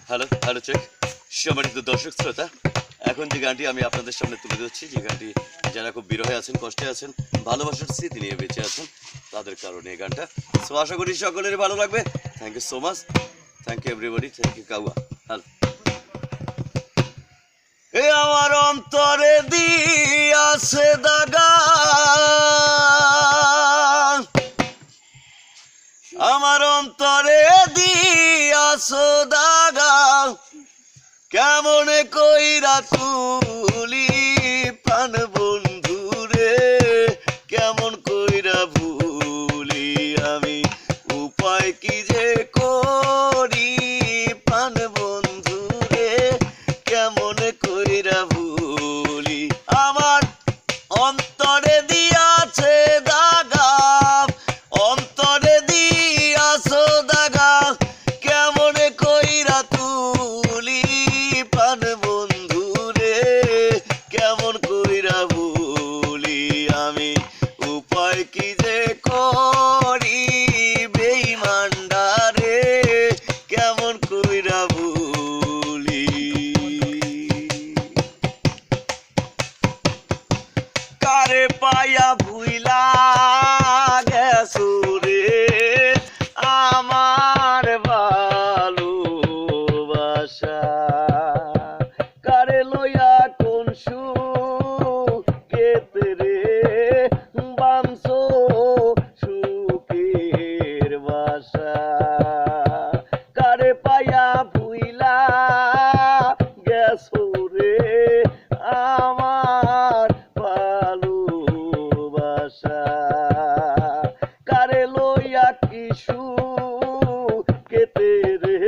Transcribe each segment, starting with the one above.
Hello hello check. সম্মানিত দর্শক শ্রোতা, এখন যে গানটি আমি আপনাদের সামনে তুলে ধরছি, যে গানটি যারা খুব বিরহে আছেন, কষ্টে আছেন, ভালোবাসার স্মৃতি নিয়ে বেঁচে আছেন, তাদের কারণে এই গানটা। সো আশা করি সকলের ভালো লাগবে। Thank you so much, thank you everybody, thank you কাউয়া। হ্যালো। এ আমার অন্তরে দিয়াছে দাগা, আমার অন্তরে দিয়াছো দাগা, কেমন কইরা তুলি প্রাণ বন্ধু রে, কেমন কইরা ভুলি আমি, উপায় কি যে করি প্রাণ বন্ধু রে, কেমন কইরা ভুলি। আমার অন্তরে দিয়াছে দাগা, অন্তরে দিয়াছো দাগা, কেমন কইরা তুলি প্রাণ বন্ধু রে, কেমন কইরা ভুলি আমি, উপায় কি যে করি বেঈমানডা রে, কেমন কইরা ভুলি। কারে পায়া ভুইলা গেছো রে আমার ভালোবাসা, কারে লইয়া কোন সুখেতে রে বাঁধছো সুখের বাসা, কারে পায়া ভুইলা গেছো রে আমার ভালোবাসা, কারে লইয়া কি সুখেতে রে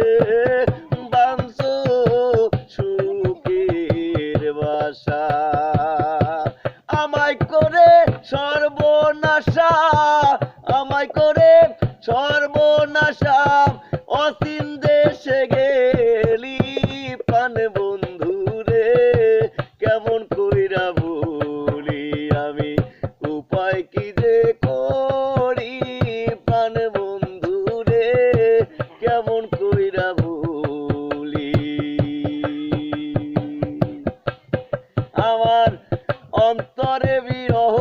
বাঁধছো সুখের বাসা, আমায় করে সর্বনাশা, আমায় করে সর্বনাশা, অসীম দেশে গেলি প্রাণ বন্ধু রে, কেমন কইরা ভুলি আমি, উপায় কি যে করি প্রাণ বন্ধু রে, কেমন কইরা ভুলি। আমার অন্তরে বিরহ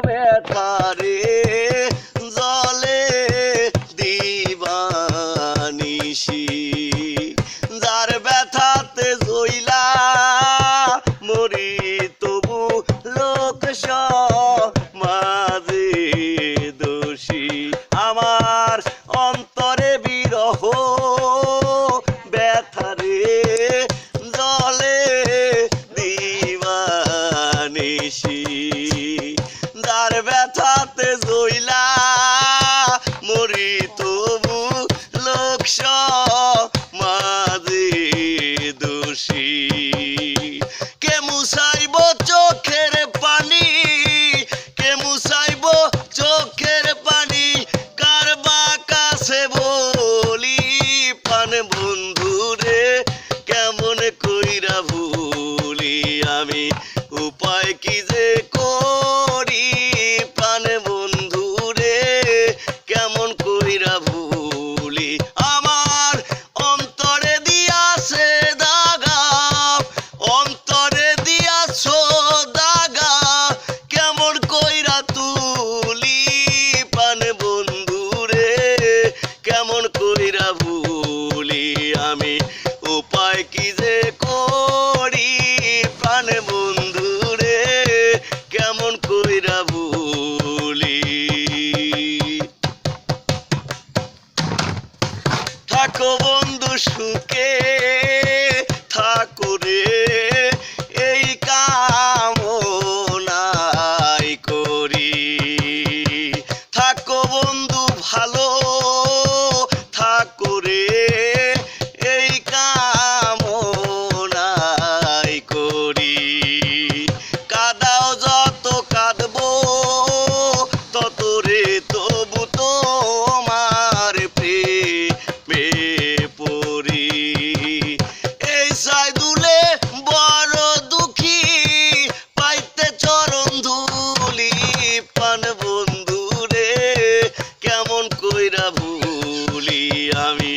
ব্যথা রে জলে দিবানিশি, যার ব্যথাতে জইলা মরি তবু লোক সমাজে দোষী। আমার অন্তরে বিরহ ব্যথা রে জলে দিবানিশি, যার ব্যথাতে জইলা মরি তবু লোক সমাজে দোষী। কে মুছাইব চোখের পানি, কে মুছাইব চোখের পানি, কার বা কাছে বলি প্রাণ বন্ধু রে, কেমন কইরা ভুলি আমি, উপায় কি যে করি প্রাণ বন্ধু রে, কেমন কইরা ভুলি। আমার অন্তরে দিয়াছে দাগা, অন্তরে দিয়াছো দাগা, কেমন কইরা তুলি প্রাণ বন্ধু রে, কেমন কইরা ভুলি আমি, উপায় কি যে করি প্রাণ বন্ধু রে, কেমন কইরা ভুলি। থাকো বন্ধু সুখে থাকো রে, এই কামনাই করি, থাকো বন্ধু ভালো থাকো রে, এই কামনাই করি, কাদাও যত কাঁদবো তত রে তবু তোমার প্রেমে পড়ি। এই সাইদুলে বড় দুঃখী, পাইতে চরণ ধুলি প্রাণ বন্ধু রে, কেমন কইরা ভুলি আমি।